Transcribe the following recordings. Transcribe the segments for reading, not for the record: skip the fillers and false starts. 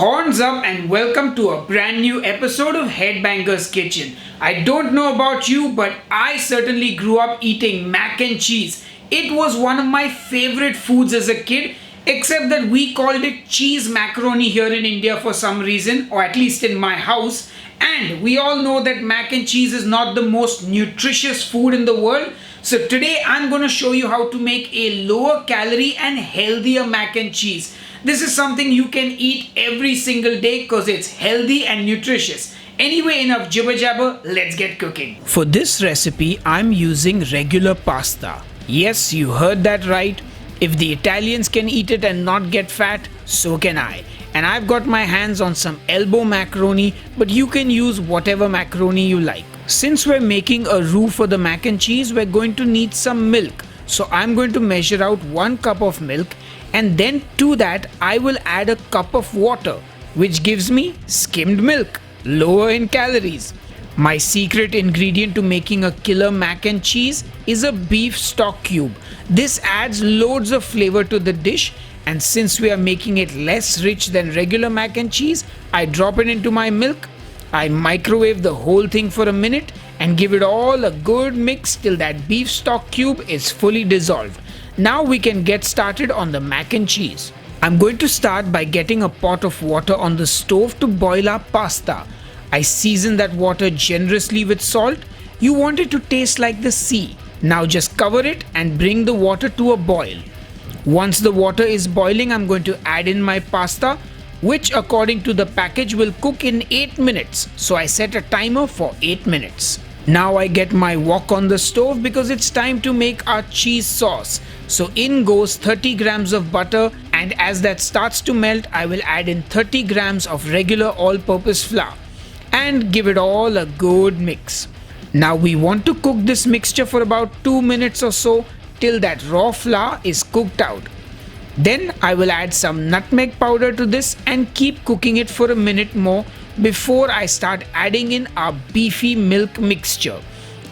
Horns up and welcome to a brand new episode of Headbanger's Kitchen. I don't know about you, but I certainly grew up eating mac and cheese. It was one of my favorite foods as a kid, except that we called it cheese macaroni here in India for some reason, or at least in my house. And we all know that mac and cheese is not the most nutritious food in the world. So today I'm going to show you how to make a lower calorie and healthier mac and cheese. This is something you can eat every single day because it's healthy and nutritious. Anyway, enough jibber jabber, let's get cooking. For this recipe, I'm using regular pasta. Yes, you heard that right. If the Italians can eat it and not get fat, so can I. And I've got my hands on some elbow macaroni, but you can use whatever macaroni you like. Since we're making a roux for the mac and cheese, we're going to need some milk. So I'm going to measure out 1 cup of milk, and then to that I will add a cup of water, which gives me skimmed milk, lower in calories. My secret ingredient to making a killer mac and cheese is a beef stock cube. This adds loads of flavor to the dish, and since we are making it less rich than regular mac and cheese, I drop it into my milk. I microwave the whole thing for a minute and give it all a good mix till that beef stock cube is fully dissolved. Now we can get started on the mac and cheese. I'm going to start by getting a pot of water on the stove to boil our pasta. I season that water generously with salt. You want it to taste like the sea. Now just cover it and bring the water to a boil. Once the water is boiling, I'm going to add in my pasta, which according to the package will cook in 8 minutes. So I set a timer for 8 minutes. Now I get my wok on the stove because it's time to make our cheese sauce. So in goes 30 grams of butter, and as that starts to melt, I will add in 30 grams of regular all-purpose flour and give it all a good mix. Now we want to cook this mixture for about 2 minutes or so till that raw flour is cooked out. Then I will add some nutmeg powder to this and keep cooking it for a minute more before I start adding in our beefy milk mixture.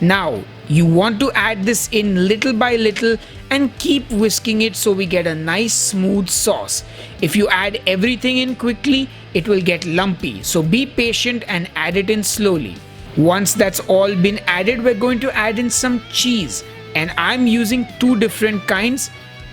Now you want to add this in little by little and keep whisking it so we get a nice smooth sauce. If you add everything in quickly, it will get lumpy, so be patient and add it in slowly. Once that's all been added, we're going to add in some cheese, and I'm using 2 different kinds,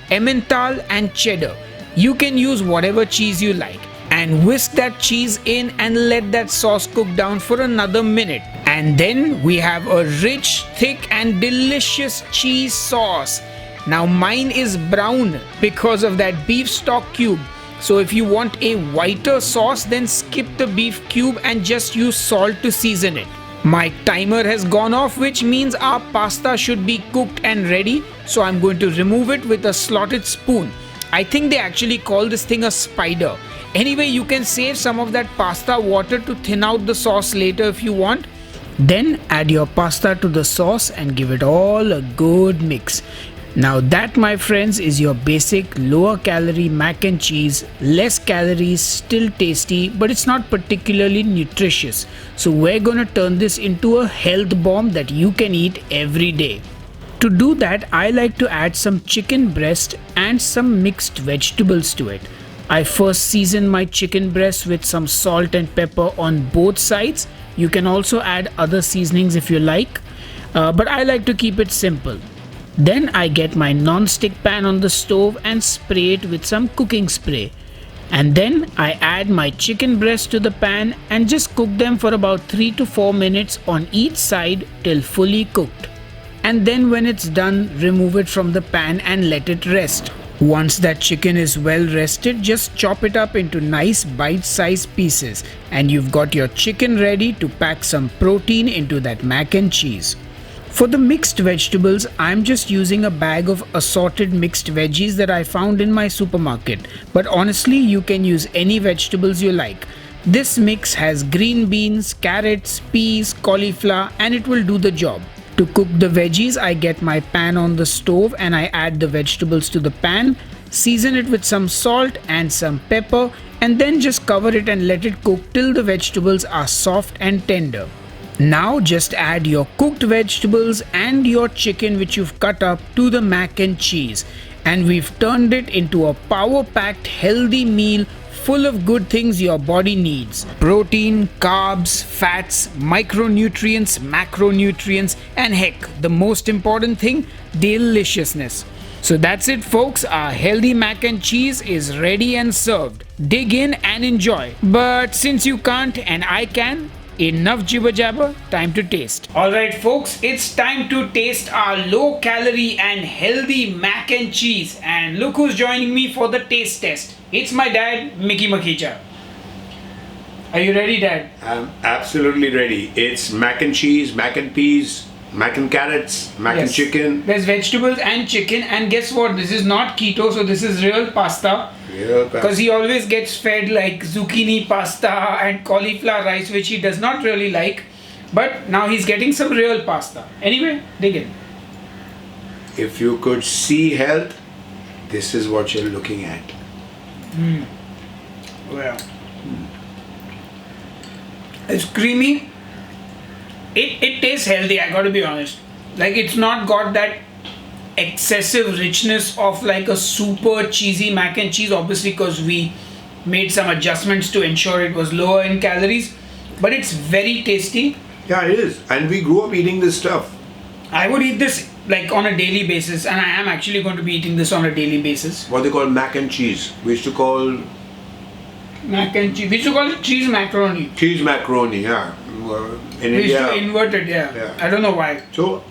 Emmental and cheddar. You can use whatever cheese you like, and whisk that cheese in and let that sauce cook down for another minute. And then we have a rich, thick and delicious cheese sauce. Now mine is brown because of that beef stock cube. So if you want a whiter sauce, then skip the beef cube and just use salt to season it. My timer has gone off, which means our pasta should be cooked and ready. So I'm going to remove it with a slotted spoon. I think they actually call this thing a spider. Anyway, you can save some of that pasta water to thin out the sauce later if you want. Then add your pasta to the sauce and give it all a good mix. Now that, my friends, is your basic lower calorie mac and cheese. Less calories, still tasty, but it's not particularly nutritious. So we're gonna turn this into a health bomb that you can eat every day. To do that, I like to add some chicken breast and some mixed vegetables to it. I first season my chicken breast with some salt and pepper on both sides. You can also add other seasonings if you like, but I like to keep it simple. Then I get my non-stick pan on the stove and spray it with some cooking spray. And then I add my chicken breast to the pan and just cook them for about 3 to 4 minutes on each side till fully cooked. And then when it's done, remove it from the pan and let it rest. Once that chicken is well rested, just chop it up into nice bite-sized pieces, and you've got your chicken ready to pack some protein into that mac and cheese. For the mixed vegetables, I'm just using a bag of assorted mixed veggies that I found in my supermarket, but honestly you can use any vegetables you like. This mix has green beans, carrots, peas, cauliflower, and it will do the job. To cook the veggies, I get my pan on the stove and I add the vegetables to the pan, season it with some salt and some pepper, and then just cover it and let it cook till the vegetables are soft and tender. Now just add your cooked vegetables and your chicken which you've cut up to the mac and cheese, and we've turned it into a power-packed healthy meal full of good things your body needs: protein, carbs, fats, micronutrients, macronutrients, and heck, the most important thing, deliciousness. So that's it, folks. Our healthy mac and cheese is ready and served. Dig in and enjoy. But since you can't and I can, enough jibber jabber, time to taste. Alright, folks, it's time to taste our low calorie and healthy mac and cheese. And look who's joining me for the taste test. It's my dad, Mickey Makhicha. Are you ready, Dad? I'm absolutely ready. It's mac and cheese, mac and peas, mac and carrots, mac and chicken. There's vegetables and chicken, and guess what? This is not keto, so this is real pasta. Real pasta. Because he always gets fed like zucchini pasta and cauliflower rice, which he does not really like. But now he's getting some real pasta. Anyway, dig in. If you could see health, this is what you're looking at. Well, it's creamy. It tastes healthy, I gotta be honest. Like, it's not got that excessive richness of like a super cheesy mac and cheese, obviously, because we made some adjustments to ensure it was lower in calories. But it's very tasty. Yeah, it is. And we grew up eating this stuff. I would eat this like on a daily basis, and I am actually going to be eating this on a daily basis. What they call mac and cheese. We used to call Mac and cheese. We used to call it cheese macaroni. cheese macaroni, yeah. In We used India. to invert it, Yeah. I don't know why. So,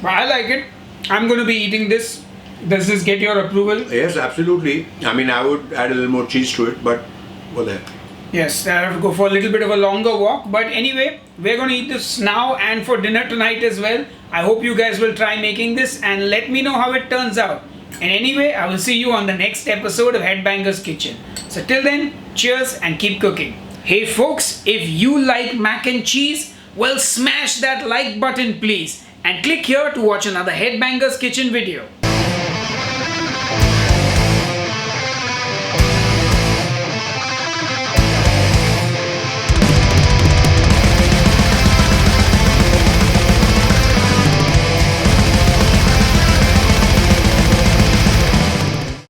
But I like it. I'm going to be eating this. Does this get your approval? yes, absolutely. I mean, I would add a little more cheese to it, but whatever. Yes, I have to go for a little bit of a longer walk. But anyway, we're going to eat this now and for dinner tonight as well. I hope you guys will try making this and let me know how it turns out. And anyway, I will see you on the next episode of Headbangers Kitchen. So till then, cheers and keep cooking. Hey folks, if you like mac and cheese, well, smash that like button please. And click here to watch another Headbangers Kitchen video.